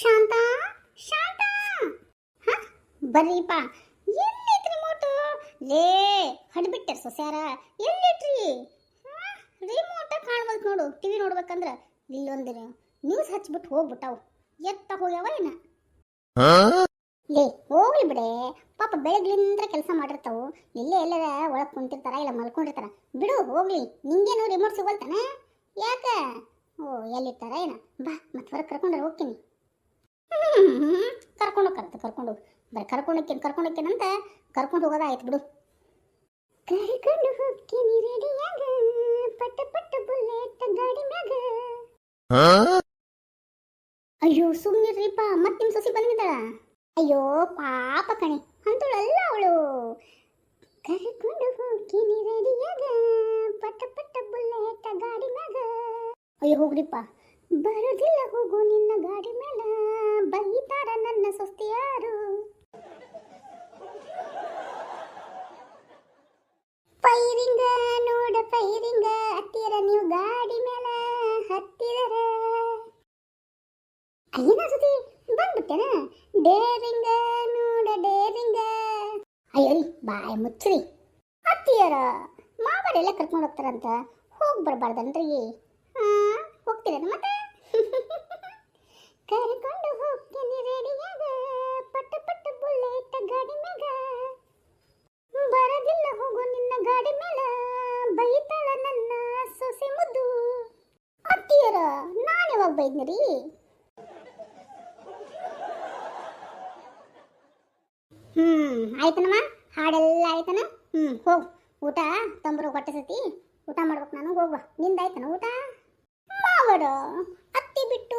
ಶಾಂತ ಶಾಂತ ಹ ಬರ್ರಿಪ್ಪ. ಎಲ್ಲೈತ್ರಿ ರಿಮೋಟು? ಲೇ ಹಡ್ಬಿಟ್ಟೆ ಸೊಸ್ಯಾರ, ಎಲ್ಲಿಟ್ರಿ? ರಿಮೋಟ ಕಾಣ್ಬೇಕು ನೋಡು. ಟಿವಿ ನೋಡ್ಬೇಕಂದ್ರ ಇಲ್ಲೊಂದು ನ್ಯೂಸ್ ಹಚ್ಬಿಟ್ಟು ಹೋಗ್ಬಿಟ್ಟಾವು. ಎತ್ತ ಹೋಗ್ಯಾವ ಏನ? ಲೇ ಹೋಗ್ಲಿ ಬಿಡೆ ಪಾಪ, ಬೆಳಗ್ಲಿಂದ ಕೆಲಸ ಮಾಡಿರ್ತಾವು. ಎಲ್ಲೇ ಎಲ್ಲರ ಒಳಗೆ ಕುಂತಿರ್ತಾರ, ಇಲ್ಲ ಮಲ್ಕೊಂಡಿರ್ತಾರ. ಬಿಡು ಹೋಗ್ಲಿ. ನಿಂಗೇನು ರಿಮೋಟ್ ಸಿಗೋಲ್ತಾನೆ? ಯಾಕ? ಓ ಎಲ್ಲಿರ್ತಾರ ಏನ? ಬಾ ಮತ್ತೆ ಹೊರಗೆ ಕರ್ಕೊಂಡ್ರೆ ಹೋಗ್ತೀನಿ. ಕರ್ಕೊಂಡು ಬರೀ ಕರ್ಕೊಂಡೋಕ್ಕೇನಂತ ಕರ್ಕೊಂಡು ಹೋಗೋದ ಆಯ್ತು ಬಿಡು. ಕರ್ಕೊಂಡು ಹೋಗ್ತೀನಿ ರೆಡಿಯಾಗ, ಪಟ್ಟ ಪಟ್ಟ ಬುಲೆಟ್ ಗಾಡಿ ಮ್ಯಾಗ. ಅಯ್ಯೋ ಸುಮ್ಮನಿರ್ರಿಪ್ಪ, ಮತ್ತೆ ನಿಮ್ಮ ಸೊಸಿ ಬಂದಿದ್ದಾಳ. ಅಯ್ಯೋ ಪಾಪ ಕಣೆ, ಅಂತಳಲ್ಲ ಅವಳು. ಕರ್ಕೊಂಡು ಹೋಗ್ತೀನಿ ರೆಡಿಯಾಗ, ಪಟ್ಟ ಪಟ್ಟ ಬುಲೆಟ್ ಗಾಡಿ ಮ್ಯಾಗ. ಅಯ್ಯೋ ಹೋಗ್ರಿಪ್ಪ. ಬರೋದಿಲ್ಲ ಹೋಗು ನಿನ್ನ ಗಾಡಿ ಮೇಲ, ಬೈತಾರ ನನ್ನ ಸೊಸ್ತಿಯಾರು. ಫೈರಿಂಗ ನೋಡ ಫೈರಿಂಗ, ಹತ್ತಿರ ನೀವು ಗಾಡಿ ಮೇಲ ಹತ್ತಿರ. ಅಯ್ಯನ ಸತಿ ಬಂದ್ಬಿಟ್ಟೆನ? ಡೇರಿಂಗ ನೋಡ ಡೇರಿಂಗ. ಅಯ್ಯೋ ಬಾಯ್ ಮುಚ್ಚ್ರಿ. ಹತ್ತಿರ ಮಾವರೆಲ್ಲ ಕರ್ಕೊಂಡು ಹೋಗ್ತಾರಂತ ಹೋಗಿ ಬರಬಾರ್ದನ್ರಿ? ಹೋಗ್ತೀರ ಮತ್ತೆ? ಕರ್ಕೊಂಡು ಹೋಗ್ತೀನಿ ರೆಡಿಯಾಗ, ಪಟ್ಟ ಪಟ್ಟ ಬುಲೆಟ್ ಗಾಡಿ ಮ್ಯಾಗ. ಬರೋದಿಲ್ಲ ಹೋಗು ನಿನ್ನ ಗಾಡಿ ಮೇಲ, ಬೈತಾಳ ನನ್ನ ಸೊಸೆ ಮುದ್ದು. ಅತ್ತಿಯರ ನಾನು ಯಾವಾಗ ಬೈದ್ನರಿ? ಆಯ್ತನಮ್ಮ, ಹಾಡೆಲ್ಲ ಆಯ್ತನ? ಹೋಗು, ಊಟ ತಂಬರು ಹೊಟ್ಟೆ ಸತಿ ಊಟ ಮಾಡ್ಬೇಕು ನಾನು. ಹೋಗುವ, ನಿಂದಾಯ್ತನ ಊಟ? ಮಾವರ ಅತ್ತಿ ಬಿಟ್ಟು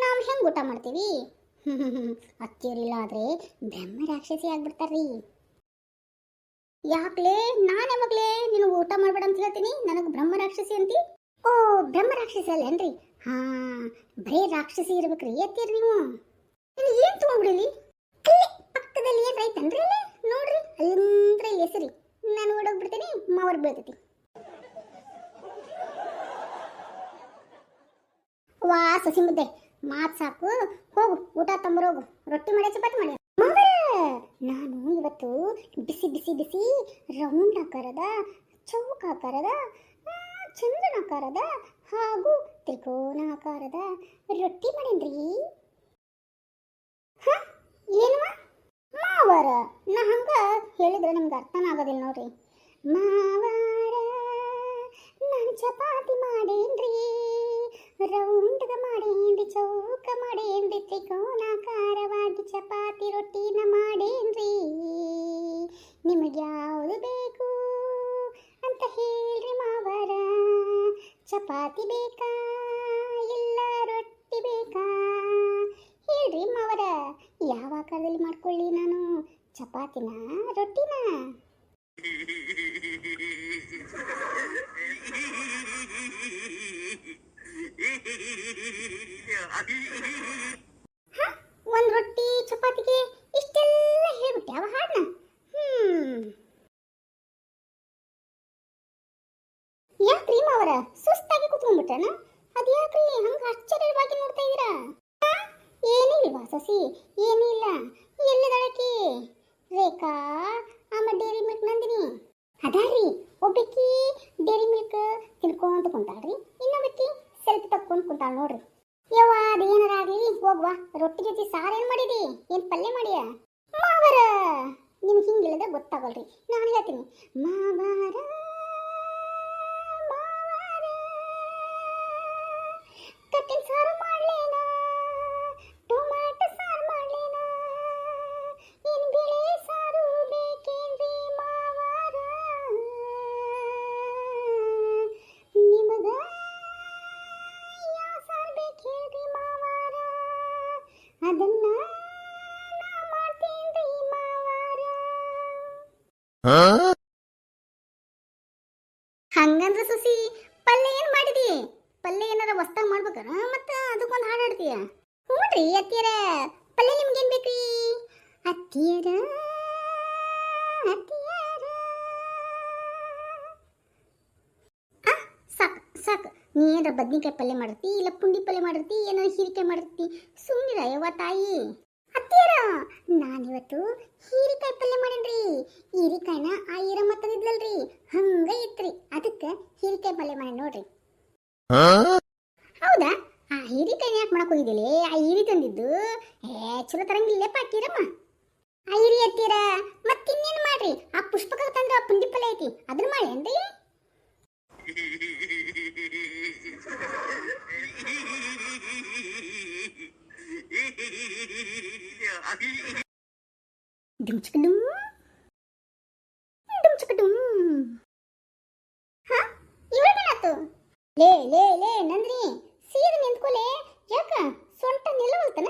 ನಾವು ಹೆಂಗೆ ಊಟ ಮಾಡ್ತೀವಿ? ಅತ್ತಿಯರಿಲ್ಲ ಆದರೆ ಬ್ರಹ್ಮ ರಾಕ್ಷಸಿ ಆಗ್ಬಿಡ್ತಾರ್ರಿ. ಯಾಕ್ಲೇ? ನಾನು ಯಾವಾಗಲೇ ನೀನು ಊಟ ಮಾಡ್ಬೇಡ ಅಂತ ಹೇಳ್ತೀನಿ, ನನಗೆ ಬ್ರಹ್ಮ ರಾಕ್ಷಸಿ ಅಂತಿ? ಓ ಬ್ರಹ್ಮ ರಾಕ್ಷಸಿ ಅಲ್ಲೇನ್ರಿ? ಬರೀ ರಾಕ್ಷಸಿ ಇರ್ಬೇಕ್ರಿ ಅತ್ತಿಯರ್ ನೀವು. ಏನು ತೊಗೊಂಡ್ಬಿಡಿಲಿ? ಪಕ್ಕದಲ್ಲಿ ಏನು ರೈತನ್ರಿ? ನೋಡ್ರಿ ಅಲ್ಲಿಂದ್ರ ಹೆಸರಿ. ನಾನು ಓಡೋಗ್ಬಿಡ್ತೀನಿ, ಮಾವರ್ ಬೀಳ್ತೈತಿ. ವಾ ಸಸಿ ಮುದ್ದೆ ಮಾತು ಸಾಕು. ಹೋಗು, ಊಟ ತಂಬರೋಗು. ರೊಟ್ಟಿ ಮಾಡಿ ಚಪಾತಿ ಮಾಡಿ. ನಾನು ಇವತ್ತು ಬಿಸಿ ಬಿಸಿ ಬಿಸಿ ರೌಂಡ್ ಆಕಾರದ, ಚೌಕಾಕಾರದ, ಚಂದ್ರನಾಕಾರದ ಹಾಗೂ ತ್ರಿಕೋನಾಕಾರದ ರೊಟ್ಟಿ ಮಾಡೇನ್ರಿ. ಏನು ಮಾವಾರ? ನಾ ಹಂಗ ಹೇಳಿದ್ರೆ ನಿಮ್ಗೆ ಅರ್ಥನ ಆಗೋದಿಲ್ಲ ನೋಡ್ರಿ. ಮಾವಾರ ನಾನು ಚಪಾತಿ ಮಾಡೇನ್ರಿ, ರೌಂಡ್ಗ ಮಾಡೇನ್ರಿ, ಚೌಕ ಮಾಡೇನ್ರಿ, ತ್ರಿಕೋನಾಕಾರವಾಗಿ ಚಪಾತಿ ರೊಟ್ಟಿನ ಮಾಡೇನ್ರಿ. ನಿಮಗೆ ಯಾವುದು ಬೇಕು ಅಂತ ಹೇಳ್ರಿ ಮಾವರ. ಚಪಾತಿ ಬೇಕಾ ಇಲ್ಲ ರೊಟ್ಟಿ ಬೇಕಾ ಹೇಳ್ರಿ ಮಾವರ. ಯಾವ ಆಕಾರದಲ್ಲಿ ಮಾಡ್ಕೊಳ್ಳಿ ನಾನು, ಚಪಾತಿನ ರೊಟ್ಟಿನ? ಒಂದು ರೊಟ್ಟಿ ಚಪಾತಿಗೆ ಇಷ್ಟೆಲ್ಲ ಹೇಳ್ಬಿಟ್ಟೆ ಅವ ಹಾಡನ್ನ? ಯಾಕ್ರಿ ಮಾವರ ಸುಸ್ತಾಗಿ ಕುತ್ಕೊಂಡ್ಬಿಟ್ಟನ? ಅದು ಯಾಕ್ರಿ ಹಂಗ ಆಶ್ಚರ್ಯವಾಗಿ ನೋಡ್ತಾ ಇದ್ದೀರಾ? ಏನಿಲ್ವಾ ಸಸಿ? ಏನಿಲ್ಲ. ಎಲ್ಲಿದಳಕಿ? ರೇಖಾ ಆಮ ಡೇರಿ ಮಿಲ್ಕ್ ನಂದಿನಿ ಅದಾರಿ. ಒಬ್ಬಕಿ ಡೇರಿ ಮಿಲ್ಕ್ ತಿನ್ಕೊಂತ ಕುಂತಾಳ್ರಿ, ಇನ್ನೊಬ್ಬಕಿ ಸೆಲ್ಫಿ ತಕ್ಕೊಂತ ಕುಂತಾಳ ನೋಡ್ರಿ. ಯವ್ವ ಅದೇನಾರ ಆಗ್ಲಿ, ಹೋಗ್ವಾ. ರೊಟ್ಟಿ ಜೊತೆ ಸಾರು ಏನು ಮಾಡಿದಿ? ಏನು ಪಲ್ಯ ಮಾಡಿಯ? ಮಾವರ ನಿಮ್ಗೆ ಹಿಂಗಿಲ್ಲದೆ ಗೊತ್ತಾಗಲ್ರಿ. ನಾನು ಹೇಳ್ತೀನಿ. ಮಾವರ ಕಟ್ಟಿನ ಸಾರು ಮಾಡ್ಲೇನ, ಟೊಮ್ಯಾಟೊ ಸಾರು ಮಾಡ್ಲೇನ, ಏನು ಬೇಳೆ ಸಾರು ಬೇಕೇನ್ರಿ ಮಾವರ? ನಿಮಗ ಯಾವ ಸಾರು ಬೇಕು ಹೇಳ್ರಿ ಮಾವರ, ಅದನ್ನ ನಾ ಮಾಡ್ತೇನ್ರಿ ಮಾವರ. ಹಂಗಂದ್ರೆ ಸೊಸಿ ಪಲ್ಯ ಏನು ಮಾಡಿದಿ? ಪಲ್ಯ ಏನಾರ ಹೊಸ್ದಾಗಿ ಮಾಡ್ಬೇಕಾರ? ಮತ್ತೆ ಅದಕ್ಕೊಂದು ಹಾಡು ಹಾಡ್ತೀಯ? ಹ್ಞೂನ್ರಿ ಅತ್ತಿಯರ, ಪಲ್ಯ ನಿಮ್ಗೇನು ಬೇಕ್ರಿ? ಅತ್ತಿಯರ ಅತ್ತಿಯರ ಸಾಕು ಸಾಕು, ನೀ ಏನಾರ ಬದ್ನಿಕಾಯಿ ಪಲ್ಯ ಮಾಡಿರ್ತಿ ಇಲ್ಲ ಪುಂಡಿ ಪಲ್ಯ ಮಾಡಿರ್ತಿ ಏನಾರ ಹೀರಿಕಾಯಿ ಮಾಡಿರ್ತಿ ಸುಮ್ಮನಿರ ಯವ್ವ ತಾಯಿ. ಅತ್ತಿಯರ ನಾನಿವತ್ತು ಹೀರಿಕಾಯಿ ಪಲ್ಯ ಮಾಡೇನ್ರಿ. ಹೀರಿಕಾಯಿನ ಆ ಈರಮ್ಮ ತಂದಿದ್ಲಲ್ರಿ ಹಂಗ ಇತ್ರಿ, ಅದಕ್ಕೆ ಹೀರಿಕಾಯಿ ಪಲ್ಯ ಮಾಡಿ ನೋಡ್ರಿ. ಹೌದಾ? ಆ ಹೀರಿಕಾಯಿನ ಯಾಕೆ ಮಾಡಕ್ ಹೋಗಿದ್ದಿಲ್ಲ? ಆ ಹೀರಿ ತಂದಿದ್ದು ಚಲೋ ತರಂಗಿಲ್ಲಪ್ಪ ಅಕ್ಕಿರಮ್ಮ. ಆ ಹೀರಿ ಅತ್ತೀರ ಮತ್ತಿನ್ನೇನು ಮಾಡ್ರಿ? ಆ ಪುಷ್ಪಕ ತಂದ್ರೆ ಆ ಪುಂಡಿ ಪಲ್ಯ ಐತಿ ಅದನ್ನ ಮಾಡಿ ಅಂದ್ರಿ. ಡುಮ್ಚಕಡುಂ ಡುಮ್ಚಕಡುಂ. ಹಾ ಇವಾಗೇನಾತು? ಲೇ ಲೇ ಲೇ ನಂದ್ರಿ ಸೀದ ನಿಂತ್ಕೊಲೆ, ಯಾಕ ಸೊಂಟ ನಿಲ್ಲವಲ್ತನ?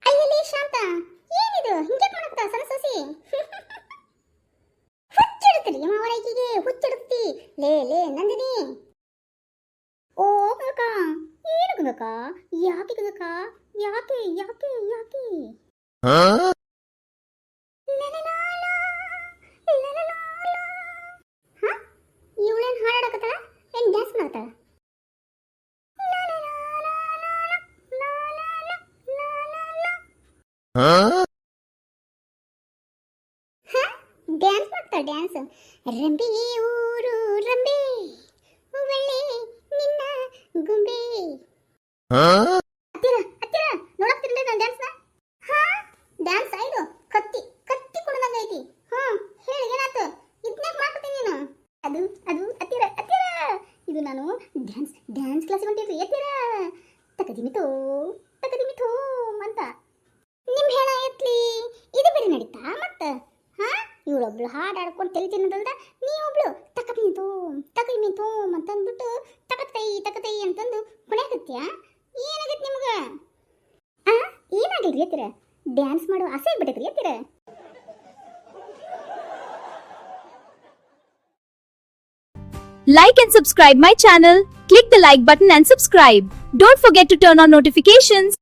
ಅಯ್ಯಲೇ ಶಾಂತ, ಏನಿದು ಹಿಂಗೆ ಮಾಡಕ್ತಾ ಸಣ್ಣ ಸೊಸಿ? ಹುಚ್ಚಿಡ್ತೀರಿ ಮಾವರೈಕಿಗೆ, ಹುಚ್ಚಿಡ್ತಿ. ಲೇ ಲೇ ನಂದಿನಿ. ಓ ಗಂಗಕ್ಕ, ಏನು ಗಂಗಕ್ಕ? ಯಾಕೆ ಗಂಗಕ್ಕ? ಯಾಕೆ ಯಾಕೆ ಯಾಕೆ? ಇವಳೇನು ಹಾಡಾಡಕತ್ತಾಳ? ಏನು ಡ್ಯಾನ್ಸ್ ಮಾಡ್ತಾಳ? ಡ್ಯಾನ್ಸ್ ಮಾಡ್ತಾ ಡ್ಯಾನ್ಸ್. ರಂಬೆ ಊರು ರಂಬೆ ಒಳ್ಳೆ ನಿನ್ನ ಗುಂಬೆ. ಹತ್ತಿರ ಹತ್ತಿರ ನೋಡಕ್ತಿರ್ಲಿ ನಾನು ಡ್ಯಾನ್ಸ್ನ. ಹಾ ಡ್ಯಾನ್ಸ್ ಇದು ಕತ್ತಿ ಕತ್ತಿ ಕೊಡದಂಗ ಐತಿ. ಹಾ ಹೇಳಿ ಏನಾಯ್ತು? ಇದನ್ಯಾಕೆ ಮಾಡ್ಕೊತೀನಿ ನೀನು? ಅದು ಅದು ಹತ್ತಿರ ಹತ್ತಿರ ಇದು ನಾನು ಡ್ಯಾನ್ಸ್ ಕ್ಲಾಸಿಗೆ ಹೊಂಟಿದ್ರಿ. ಹತ್ತಿರ ತಕದಿಮಿತೋ ತಕದಿಮಿತೋ ಅಂತ ನಿಮ್ ಹೆಣ ಎತ್ಲಿ. ಇದು ಬೇರೆ ನಡೀತಾ ಮತ್ತ? ಹಾ ಇವಳೊಬ್ಳು ಹಾಡು ಆಡ್ಕೊಂಡು ತಲೆ ತಿನ್ನೋದಲ್ದ ನೀವೊಬ್ಳು ತಕದಿಮಿತೋ ತಕದಿಮಿತೋ ಅಂತಂದ್ಬಿಟ್ಟು ತಕತೈ ಅಂತಂದು ಹೊಡ್ಯಾಕತ್ತೀಯ. ಏನಾಗೈತಿ ನಿಮ್ಗೆ? ಏನಾಗಿಲ್ರಿ ಹತ್ತಿರ? ಡ್ಯಾನ್ಸ್ ಮಾಡೋ ಆಸೆ ಆಗ್ಬಿಟ್ಟೈತ್ರಿ ಹತ್ತಿರ? Like and subscribe my channel. Click the like button and subscribe. Don't forget to turn on notifications.